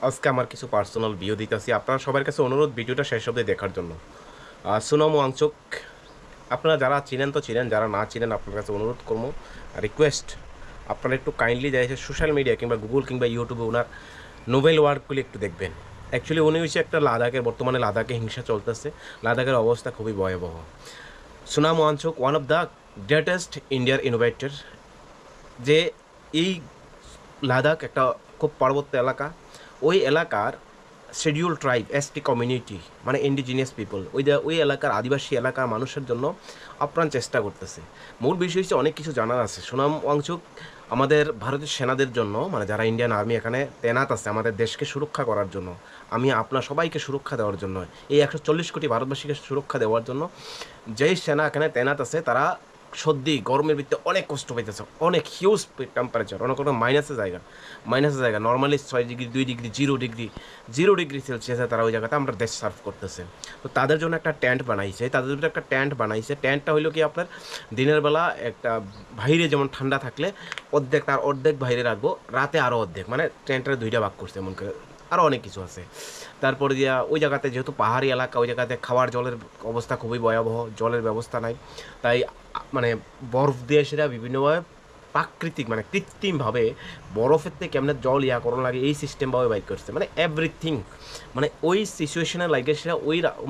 আজকে আমার কিছু পার্সোনাল ভিডিও দিতেছি। আপনারা সবার কাছে অনুরোধ ভিডিওটা শেষ অবধি দেখার জন্য। সুনম ওয়াংচুক আপনারা যারা চিনেন তো চিনেন, যারা না চিনেন আপনার কাছে অনুরোধ করবো, রিকোয়েস্ট আপনারা একটু কাইন্ডলি যাই সোশ্যাল মিডিয়া কিংবা গুগল কিংবা ইউটিউবে ওনার নোবেল ওয়ার্কগুলি একটু দেখবেন। অ্যাকচুয়ালি উনি হচ্ছে একটা লাদাখের, বর্তমানে লাদাখে হিংসা চলতেছে, লাদাখের অবস্থা খুবই ভয়াবহ। সুনাম Wangchuck one of the greatest ইন্ডিয়ার ইনোভেটর। যে এই লাদাখ একটা খুব পার্বত্য এলাকা, ওই এলাকার শিডিউল ট্রাইব এসটি কমিউনিটি মানে ইন্ডিজিনিয়াস পিপল, ওই এলাকার আদিবাসী এলাকার মানুষের জন্য আপ্রাণ চেষ্টা করতেছে। মূল বিষয় হচ্ছে অনেক কিছু জানার আছে। সুনাম ওয়াংচুক আমাদের ভারতের সেনাদের জন্য, মানে যারা ইন্ডিয়ান আর্মি এখানে তৈনাত আছে আমাদের দেশকে সুরক্ষা করার জন্য, আমি আপনার সবাইকে সুরক্ষা দেওয়ার জন্য, এই 140 কোটি ভারতবাসীকে সুরক্ষা দেওয়ার জন্য যেই সেনা এখানে তৈনাত আছে তারা সর্দি গরমের ভিতরে অনেক কষ্ট পাইতেছে, অনেক হিউজ টেম্পারেচার, অনেক কোনো মাইনাসের জায়গা নর্মালি 6 ডিগ্রি 2 ডিগ্রি 0 ডিগ্রি সেলসিয়াসে তারা ওই জায়গাতে আমরা দেশ সার্ভ করতেছে। তো তাদের জন্য একটা টেন্ট বানাইছে, টেন্টটা হইলো কি আপনার দিনের বেলা একটা বাইরে যেমন ঠান্ডা থাকলে অর্ধেক বাইরে রাখবো, রাতে আরও অর্ধেক, মানে টেন্টটা দুইটা ভাগ করছে এমন করে। আরও অনেক কিছু আছে। তারপরে দিয়া ওই জায়গাতে যেহেতু পাহাড়ি এলাকা, ওই জায়গাতে খাওয়ার জলের অবস্থা খুবই ভয়াবহ, জলের ব্যবস্থা নাই। তাই মানে বরফ দিয়ে সেটা বিভিন্নভাবে প্রাকৃতিক মানে কৃত্রিমভাবে বরফের থেকে কেমনে জল করানো লাগে এই সিস্টেমভাবে বাইর করছে, মানে এভরিথিং। মানে ওই সিচুয়েশনে লাগে সেটা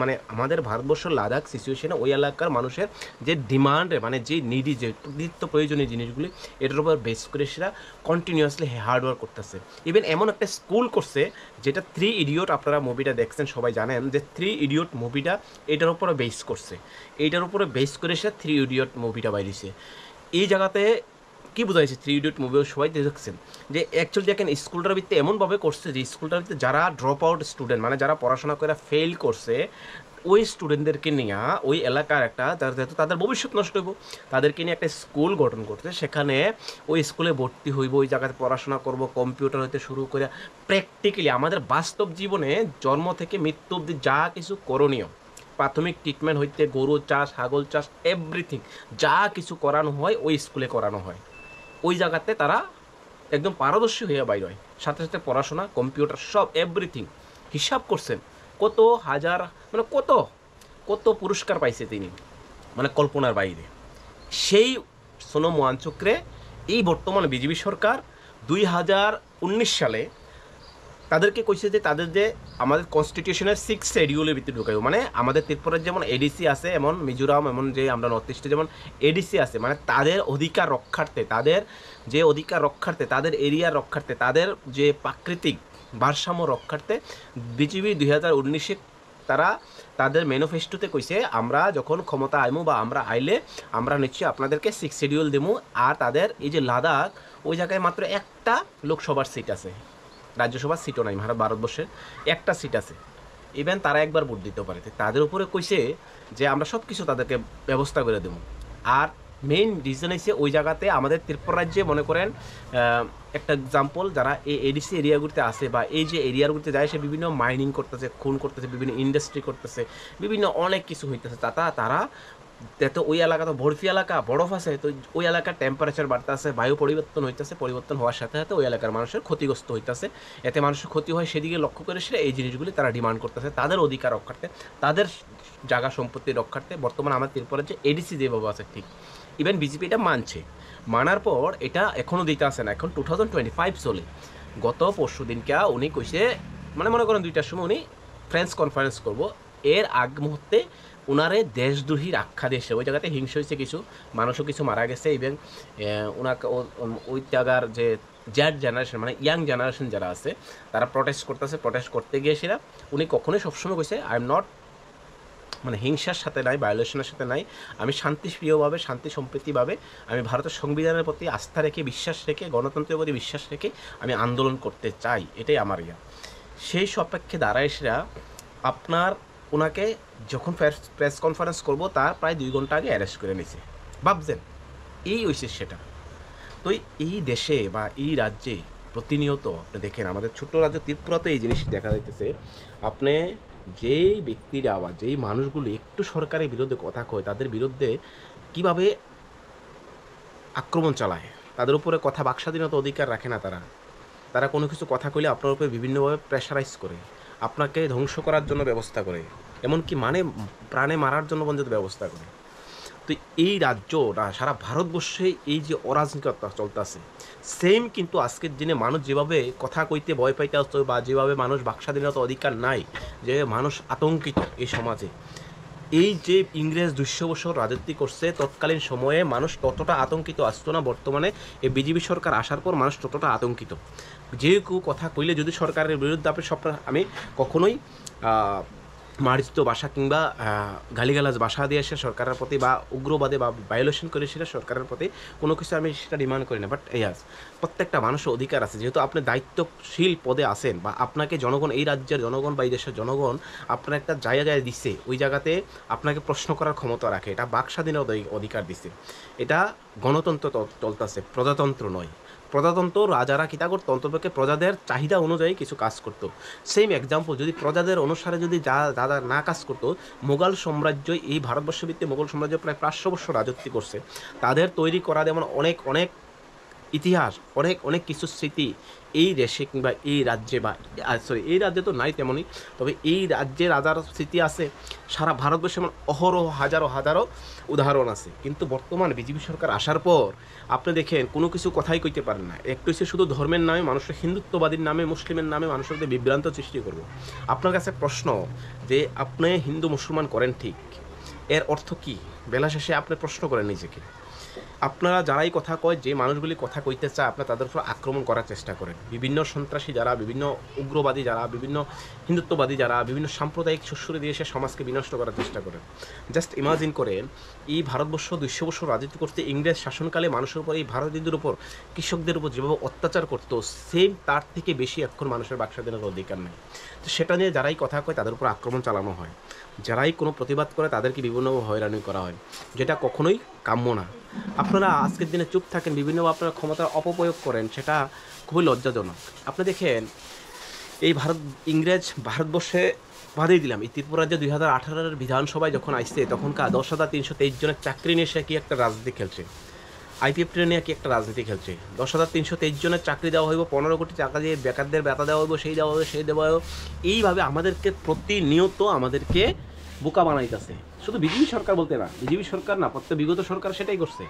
মানে আমাদের ভারতবর্ষের লাদাখ সিচুয়েশনে ওই এলাকার মানুষের যে ডিমান্ডে, মানে যে নিডি, যে নিত্য প্রয়োজনীয় জিনিসগুলি, এটার উপর বেস করে সেটা কন্টিনিউয়াসলি হার্ডওয়ার্ক করতেছে। ইভেন এমন একটা স্কুল করছে যেটা 3 ইডিয়ট, আপনারা মুভিটা দেখছেন সবাই জানেন যে 3 ইডিয়ট মুভিটা এটার উপরে বেস করছে। এইটার উপরে বেস করে সে 3 ইডিয়ট মুভিটা বাইরেছে। এই জায়গাতে কী বোঝাইছে 3 ইডিয়ট মুভিও সবাই দেখছেন যে অ্যাকচুয়ালি দেখেন স্কুলটার ভিত্তিতে এমনভাবে করছে যে স্কুলটার ভিত্তিতে যারা ড্রপ আউট স্টুডেন্ট, মানে যারা পড়াশোনা করে ফেল করছে, ওই স্টুডেন্টদেরকে নিয়ে ওই এলাকার একটা, যেহেতু তাদের ভবিষ্যৎ নষ্ট হইব, তাদেরকে নিয়ে একটা স্কুল গঠন করতে, সেখানে ওই স্কুলে ভর্তি হইব, ওই জায়গাতে পড়াশোনা করব, কম্পিউটার হইতে শুরু করে প্র্যাকটিক্যালি আমাদের বাস্তব জীবনে জন্ম থেকে মৃত্যু অবধি যা কিছু করণীয়, প্রাথমিক ট্রিটমেন্ট হইতে গরু চাষ, ছাগল চাষ, এভরিথিং যা কিছু করানো হয় ওই স্কুলে করানো হয়। ওই জায়গাতে তারা একদম পারদর্শী হয়ে বাইর হয়, সাথে সাথে পড়াশোনা, কম্পিউটার, সব এভরিথিং। হিসাব করছেন কত হাজার, মানে কত কত পুরস্কার পাইছে তিনি, মানে কল্পনার বাইরে। সেই সোনম ওয়াংচুকরে এই বর্তমান বিজেপি সরকার 2019 সালে তাদেরকে কইছে যে তাদের যে আমাদের কনস্টিটিউশনের 6 শিডিউলের ভিতরে ঢুকাইব, মানে আমাদের ত্রিপুরার যেমন এডিসি আছে, এমন মিজোরাম, এমন যে আমরা নর্থ ইস্টে যেমন এডিসি আছে, মানে তাদের অধিকার রক্ষার্থে, তাদের এরিয়ার রক্ষার্থে, তাদের যে প্রাকৃতিক ভারসাম্য রক্ষার্থে বিজেপি 2019-এ তারা তাদের ম্যানিফেস্টোতে কইছে আমরা যখন ক্ষমতা আইমু বা আমরা আইলে আমরা নিশ্চয়ই আপনাদেরকে 6 শিডিউল দেবো। আর তাদের এই যে লাদাখ, ওই জায়গায় মাত্র একটা লোকসভার সিট আছে, রাজ্যসভার সিটও নাই, ভারতবর্ষের একটা সিট আছে। ইভেন তারা একবার ভোট দিতে পারে। তাদের উপরে কইছে যে আমরা সব কিছু তাদেরকে ব্যবস্থা করে দেবো। আর মেইন রিজন হচ্ছে ওই জায়গাতে আমাদের ত্রিপুরা রাজ্যে মনে করেন একটা এক্সাম্পল, যারা এই এডিসি এরিয়াগুলিতে আসে বা এই যে এরিয়াগুলিতে যায়, সে বিভিন্ন মাইনিং করতেছে, খুন করতেছে, বিভিন্ন ইন্ডাস্ট্রি করতেছে, বিভিন্ন অনেক কিছু হইতেছে। তারা তো ওই এলাকা তো বরফি এলাকা, বরফ আছে, তো ওই এলাকার টেম্পারেচার বাড়তেছে, বায়ু পরিবর্তন হইতেছে, পরিবর্তন হওয়ার সাথে সাথে ওই এলাকার মানুষের ক্ষতিগ্রস্ত হইতেছে। এতে মানুষের ক্ষতি হয়, সেদিকে লক্ষ্য করে সেটা এই জিনিসগুলি তারা ডিমান্ড করতেছে, তাদের অধিকার রক্ষার্থে, তাদের জায়গা সম্পত্তি রক্ষার্থে। বর্তমানে আমার ত্রিপুরার যে এডিসি যেভাবে আছে ঠিক, ইভেন বিজেপি এটা মানছে, মানার পর এটা এখনও দিতে আসে না, এখন 2025 চলে। গত পরশু দিনকে উনি কইছে, মানে মনে করেন 2টার সময় উনি ফ্রেন্স কনফারেন্স করব, এর আগ মুহূর্তে ওনারে দেশদ্রোহীর আখ্যা দিয়েছে। ওই জায়গাতে হিংসা হয়েছে, কিছু মানুষও কিছু মারা গেছে। ইভেন ওনাকে ওই জায়গার যে জ্যাড জেনারেশন, মানে ইয়াং জেনারেশন যারা আছে, তারা প্রটেস্ট করতে গিয়ে সেরা উনি কখনোই সবসময় কইছে আই এম নট, মানে হিংসার সাথে নাই, ভায়োলেশনের সাথে নাই, আমি শান্তিপ্রিয়ভাবে, শান্তি সম্প্রীতিভাবে, আমি ভারতের সংবিধানের প্রতি আস্থা রেখে, বিশ্বাস রেখে, গণতন্ত্রের প্রতি বিশ্বাস রেখে আমি আন্দোলন করতে চাই, এটাই আমার সেই সপেক্ষে দাঁড়ায় সেরা আপনার ওনাকে যখন প্রেস কনফারেন্স করবো তার প্রায় 2 ঘন্টা আগে অ্যারেস্ট করে নিয়েছে। ভাবছেন এই হয়েছে সেটা। তো এই দেশে বা এই রাজ্যে প্রতিনিয়ত আপনি দেখেন, আমাদের ছোট্ট রাজ্য ত্রিপুরাতে এই জিনিসটি দেখা যাইতেছে। আপনি যেই ব্যক্তিরা বা যেই মানুষগুলো একটু সরকারের বিরুদ্ধে কথা কয়, তাদের বিরুদ্ধে কিভাবে আক্রমণ চালায়, তাদের উপরে কথা বাকস্বাধীনতা অধিকার রাখে না তারা। তারা কোনো কিছু কথা কইলে আপনার উপরে বিভিন্নভাবে প্রেশারাইজ করে, আপনাকে ধ্বংস করার জন্য ব্যবস্থা করে, এমনকি প্রাণে মারার জন্য পর্যন্ত ব্যবস্থা করে। তো এই রাজ্যটা সারা ভারতবর্ষে এই যে অরাজনৈতিকতা চলতেছে, সেম কিন্তু আজকের দিনে মানুষ যেভাবে কথা কইতে ভয় পাইতে আসতো, বা যেভাবে মানুষ বাকস্বাধীনতা অধিকার নাই, যে মানুষ আতঙ্কিত এই সমাজে, এই যে ইংরেজ 200 বছর রাজত্ব করছে, তৎকালীন সময়ে মানুষ ততটা আতঙ্কিত আসতো না। বর্তমানে এই বিজেপি সরকার আসার পর মানুষ ততটা আতঙ্কিত। যে কেউ কথা কইলে যদি সরকারের বিরুদ্ধে আমি কখনোই মার্জিত ভাষা কিংবা গালিগালাজ ভাষা দিয়ে এসে সরকারের প্রতি, বা উগ্রবাদে বা ভায়োলেশন করে সেটা সরকারের প্রতি কোনো কিছু আমি সেটা ডিমান্ড করি না। বাট প্রত্যেকটা মানুষের অধিকার আছে, যেহেতু আপনি দায়িত্বশীল পদে আছেন, বা আপনাকে জনগণ, এই রাজ্যের জনগণ বা এই দেশের জনগণ আপনার একটা জায়গায় দিচ্ছে, ওই জায়গাতে আপনাকে প্রশ্ন করার ক্ষমতা রাখে। এটা বাক স্বাধীনতার অধিকার দিচ্ছে। এটা গণতন্ত্র চলতেছে, প্রজাতন্ত্র নয়। প্রজাতন্ত্র রাজারা কিতা করতো, অন্তর্পক্ষে প্রজাদের চাহিদা অনুযায়ী কিছু কাজ করতো। সেম এক্সাম্পল, যদি প্রজাদের অনুসারে যদি যা না কাজ করতো, মোগল সাম্রাজ্য, এই ভারতবর্ষের ভিত্তিতে মোগল সাম্রাজ্য প্রায় 500 বছর রাজত্ব করছে। তাদের তৈরি করা যেমন অনেক অনেক ইতিহাস, অনেক অনেক কিছু স্মৃতি এই দেশে কিংবা এই রাজ্যে, বা এই রাজ্যে তো নাই তেমনই, তবে এই রাজ্যে রাজার স্মৃতি আছে। সারা ভারতবর্ষে এমন অহরহ হাজারো হাজারো উদাহরণ আছে। কিন্তু বর্তমানে বিজেপি সরকার আসার পর আপনি দেখেন কোনো কিছু কথাই কইতে পারেন না। একটু হচ্ছে শুধু ধর্মের নামে, মানুষের হিন্দুত্ববাদীর নামে, মুসলিমের নামে মানুষের মধ্যে বিভ্রান্ত সৃষ্টি করব। আপনার কাছে প্রশ্ন, যে আপনি হিন্দু মুসলমান করেন ঠিক, এর অর্থ কী? বেলা শেষে আপনি প্রশ্ন করেন নিজেকে। আপনারা যারাই কথা কয়, যে মানুষগুলি কথা কইতে চায়, আপনারা তাদের উপর আক্রমণ করার চেষ্টা করেন। বিভিন্ন সন্ত্রাসী যারা, বিভিন্ন উগ্রবাদী যারা, বিভিন্ন হিন্দুত্ববাদী যারা, বিভিন্ন সাম্প্রদায়িক সুশ্রী দিয়ে সে সমাজকে বিনষ্ট করার চেষ্টা করেন। জাস্ট ইমাজিন করেন, এই ভারতবর্ষ 200 বছর রাজত্ব করতে ইংরেজ শাসনকালে মানুষের উপর, এই ভারতীয়দের উপর, কৃষকদের উপর যেভাবে অত্যাচার করতো, সেম তার থেকে বেশি এখন মানুষের বাকস্বাধীনতার অধিকার নেই। তো সেটা নিয়ে যারাই কথা কয় তাদের উপর আক্রমণ চালানো হয়, যারাই কোনো প্রতিবাদ করে তাদেরকে বিভিন্নভাবে হয়রানি করা হয়, যেটা কখনোই কাম্য না। আপনারা আজকের দিনে চুপ থাকেন, বিভিন্নভাবে আপনারা ক্ষমতার অপপ্রয়োগ করেন, সেটা খুবই লজ্জাজনক। আপনি দেখেন, এই ইংরেজ ভারতবর্ষে বাদেই দিলাম, এই ত্রিপুরা রাজ্যে 2018 বিধানসভায় যখন আসছে, তখনকার 10,323 জনের চাকরি নিয়ে সে কি একটা রাজনীতি খেলছে, আইপিএফ ট্রেনে নিয়ে কি একটা রাজনীতি খেলছে। 10,323 জনের চাকরি দেওয়া হইব, 15 কোটি টাকা দিয়ে বেকারদের বেতা দেওয়া হইব, সেই দেওয়া হবে, সেই দেওয়া হবে। এইভাবে আমাদেরকে প্রতিনিয়ত আমাদেরকে বোকা বানাইতেছে। শুধু বিজেপি সরকার বলতে না, বিজেপি সরকার না, প্রত্যেক বিগত সরকার সেটাই করছে।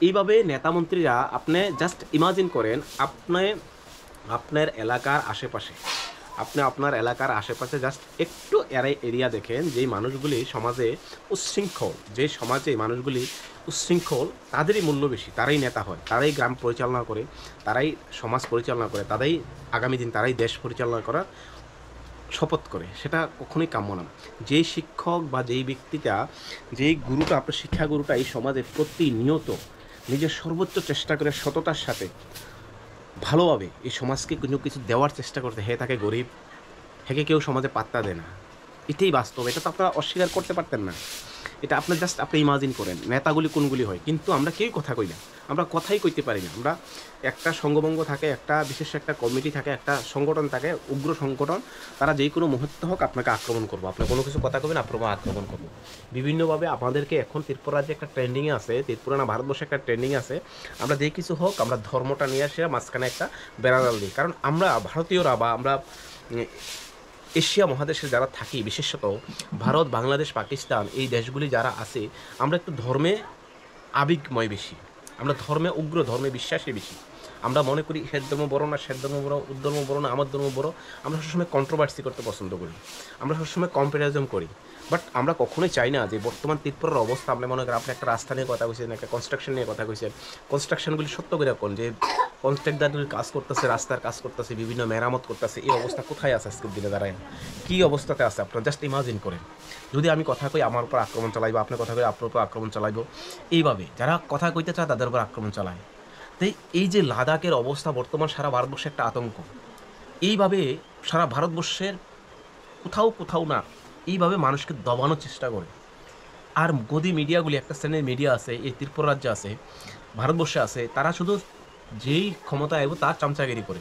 এইভাবে নেতামন্ত্রীরা, আপনি জাস্ট ইমাজিন করেন, আপনার এলাকার আশেপাশে, আপনার এলাকার আশেপাশে জাস্ট একটু এরিয়া দেখেন, যেই মানুষগুলি সমাজে উচ্ছৃঙ্খল, যে সমাজে মানুষগুলি উচ্ছৃঙ্খল, তাদেরই মূল্য বেশি, তারাই নেতা হয়, তারাই গ্রাম পরিচালনা করে, তারাই সমাজ পরিচালনা করে, তারাই আগামী দিন তারাই দেশ পরিচালনা করার শপথ করে। সেটা কখনোই কাম্য না। যেই শিক্ষক বা যেই ব্যক্তিটা, যেই গুরুটা, আপনার শিক্ষা গুরুটা এই সমাজে প্রতিনিয়ত নিজের সর্বোচ্চ চেষ্টা করে সততার সাথে ভালোভাবে এই সমাজকে কিছু দেওয়ার চেষ্টা করতে, তাকে গরিব, হেকে কেউ সমাজে পাত্তা দেয় না। এটাই বাস্তব, এটা তো আপনারা অস্বীকার করতে পারতেন না। এটা আপনি ইমাজিন করেন নেতাগুলি কোনগুলি হয়। কিন্তু আমরা কেউই কথা কই না, আমরা কথাই কইতে পারি না। আমরা একটা সঙ্গভঙ্গ থাকে, একটা বিশেষ একটা কমিটি থাকে, একটা সংগঠন থাকে, উগ্র সংগঠন, তারা যেই কোনো মুহূর্ত হোক আপনাকে আক্রমণ করবো, আপনি কোনো কিছু কথা কবেন, আপনাকে আক্রমণ করবো বিভিন্নভাবে। আমাদেরকে এখন ত্রিপুরা রাজ্যে একটা ট্রেন্ডিংয়ে আছে, ত্রিপুরা না ভারতবর্ষে একটা ট্রেন্ডিং আছে, আমরা যেই কিছু হোক আমরা ধর্মটা নিয়ে আসে মাঝখানে একটা বেড়াদাল দিই। কারণ আমরা ভারতীয়রা, বা আমরা এশিয়া মহাদেশে যারা থাকি, বিশেষত ভারত, বাংলাদেশ, পাকিস্তান, এই দেশগুলি যারা আছে, আমরা একটু ধর্মে আবেগময় বেশি, আমরা ধর্মে উগ্র, ধর্মে বিশ্বাসী বেশি। আমরা মনে করি সে ধর্ম বড় না, সে ধর্ম বড়, ওর ধর্ম বড় না, আমার ধর্ম বড়। আমরা সবসময় কন্ট্রোভার্সি করতে পছন্দ করি, আমরা সবসময় কম্প্যারিজন করি। বাট আমরা কখনোই চাই না যে বর্তমান ত্রিপুরার অবস্থা, আমরা মনে করি, আপনি একটা রাস্তা নিয়ে কথা কইছেন, একটা কনস্ট্রাকশন নিয়ে কথা কইছেন, কনস্ট্রাকশনগুলি সত্য করে কোন যে কনস্ট্রাক্টরগুলি কাজ করতেছে, রাস্তার কাজ করতেছে, বিভিন্ন মেরামত করতেছে, এই অবস্থা কোথায় আছে আজকের দিনে দাঁড়ায়, কী অবস্থাতে আছে আপনারা জাস্ট ইমাজিন করেন। যদি আমি কথা কই আমার উপর আক্রমণ চালাইবো, আপনার কথা কই আপনার উপর আক্রমণ চালাইবো, এইভাবে যারা কথা কইতে চায় তাদের উপর আক্রমণ চালায়। তাই এই যে লাদাখের অবস্থা বর্তমান সারা ভারতবর্ষে একটা আতঙ্ক, এইভাবে সারা ভারতবর্ষের কোথাও কোথাও না এইভাবে মানুষকে দবানোর চেষ্টা করে। আর গদি মিডিয়াগুলি, একটা শ্রেণীর মিডিয়া আছে এই ত্রিপুরা রাজ্যে আছে, ভারতবর্ষে আছে, তারা শুধু যেই ক্ষমতা আইব তার চামচাগিরি করে।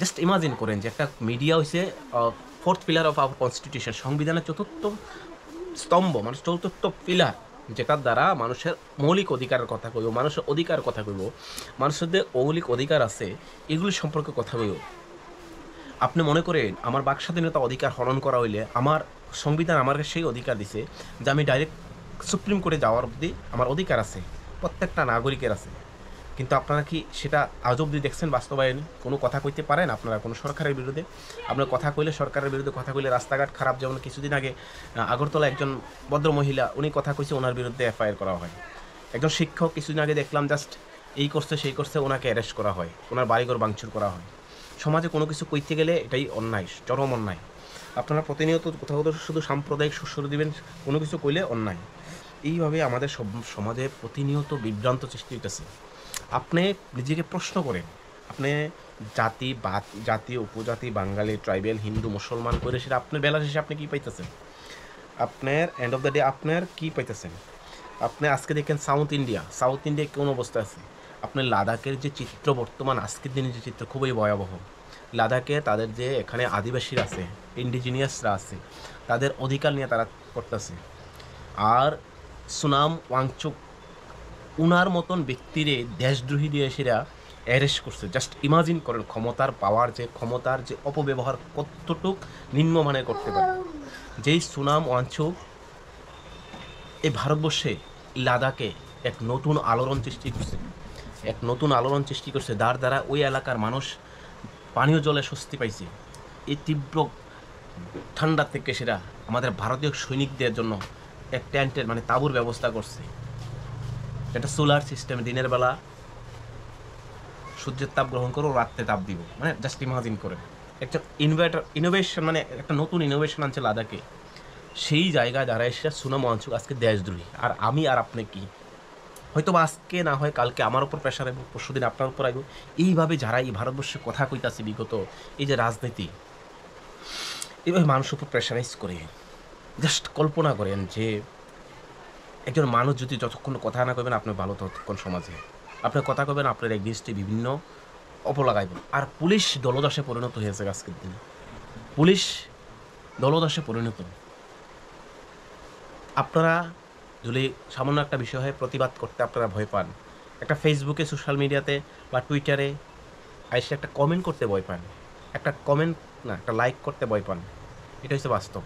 জাস্ট ইমাজিন করেন যে একটা মিডিয়া হচ্ছে 4th pillar of our constitution, সংবিধানের 4th স্তম্ভ, মানে 4th পিলার যেটার দ্বারা মানুষের মৌলিক অধিকারের কথা কইব, মানুষের অধিকার কথা কইব, মানুষের যে মৌলিক অধিকার আছে এগুলি সম্পর্কে কথা কইব। আপনি মনে করেন আমার বাক স্বাধীনতা অধিকার হরণ করা হইলে আমার সংবিধান আমাকে সেই অধিকার দিছে যে আমি ডাইরেক্ট সুপ্রিম কোর্টে যাওয়ার অবধি আমার অধিকার আছে, প্রত্যেকটা নাগরিকের আছে। কিন্তু আপনারা কি সেটা আজ অবধি দেখছেন বাস্তবায়ন? কোনো কথা কইতে পারেন আপনারা কোনো সরকারের বিরুদ্ধে? আপনার কথা কইলে, সরকারের বিরুদ্ধে কথা কইলে রাস্তাঘাট খারাপ, যেমন কিছুদিন আগে আগরতলা একজন ভদ্র মহিলা উনি কথা কইছে, ওনার বিরুদ্ধে এফআইআর করা হয়। একজন শিক্ষক কিছুদিন আগে দেখলাম জাস্ট এই করছে সেই করছে, ওনাকে অ্যারেস্ট করা হয়, ওনার বাড়িঘর ভাঙচুর করা হয়। সমাজে কোনো কিছু কইতে গেলে এটাই অন্যায়, চরম অন্যায়। আপনারা প্রতিনিয়ত কোথাও কোথাও শুধু সাম্প্রদায়িক সুস্বর দিবেন, কোনো কিছু কইলে অন্যায়। এইভাবে আমাদের সমাজে প্রতিনিয়ত বিভ্রান্ত সৃষ্টি হইতেছে। আপনি নিজেকে প্রশ্ন করেন, আপনি জাতি উপজাতি বাঙালি ট্রাইবেল হিন্দু মুসলমান করে সেটা আপনার বেলা শেষে আপনি কী পাইতেছেন? আপনার এন্ড অফ দ্য ডে আপনার কী পাইতেছেন? আপনি আজকে দেখেন সাউথ ইন্ডিয়া কোন অবস্থা আছে? আপনার লাদাখের যে চিত্র বর্তমান আজকের দিনের যে চিত্র খুবই ভয়াবহ। লাদাখে তাদের যে এখানে আদিবাসীরা আছে, ইন্ডিজিনিয়াসরা আছে, তাদের অধিকার নিয়ে তারা করতেছে। আর সুনাম ওয়াংচুক উনার মতন ব্যক্তিরে দেশদ্রোহী দিয়ে সেরা অ্যারেস্ট করছে। জাস্ট ইমাজিন করেন ক্ষমতার যে অপব্যবহার কতটুক নিম্নমানের করতে পারে। যেই সুনাম ওয়াংচুক এই ভারতবর্ষে লাদাখে এক নতুন আলোড়ন সৃষ্টি করছে, যার দ্বারা ওই এলাকার মানুষ পানীয় জলে স্বস্তি পাইছে। এই তীব্র ঠান্ডা থেকে সেটা আমাদের ভারতীয় সৈনিকদের জন্য এক টেন্টের মানে তাঁবুর ব্যবস্থা করছে। এটা সোলার সিস্টেম, দিনের বেলা সূর্যের তাপ গ্রহণ করো, রাত্রে তাপ দিব, মানে জাস্ট ইমাজিন করে একটা ইনোভেশন, মানে একটা নতুন ইনোভেশন আনছে লাদাখে। সেই জায়গায় দাঁড়ায় সেটা সুনাম ওয়াংচুক আজকে দেশদ্রোহী। আর আমি আর আপনি কি? হয়তো বা আজকে না হয় কালকে আমার উপর প্রেশার আইব, পরশু দিন আপনার উপর আইব। এইভাবে যারা এই ভারতবর্ষে কথা কইতাছে বিগত এই যে রাজনীতি, এইভাবে মানুষের উপর প্রেশারাইজ করে। জাস্ট কল্পনা করেন যে একজন মানুষ যদি যতক্ষণ কথা না কইবেন আপনি ভালো, ততক্ষণ সমাজে আপনি কথা কবেন আপনার এগেইনস্টে বিভিন্ন অপলাগাইব। আর পুলিশ দলদাসে পরিণত হয়েছে আজকের দিনে, পুলিশ দলদাসে পরিণত। আপনারা যদি সামান্য একটা বিষয় হয় প্রতিবাদ করতে আপনারা ভয় পান, একটা ফেসবুকে সোশ্যাল মিডিয়াতে বা টুইটারে আইসে একটা কমেন্ট করতে ভয় পান, একটা লাইক করতে ভয় পান। এটা হচ্ছে বাস্তব।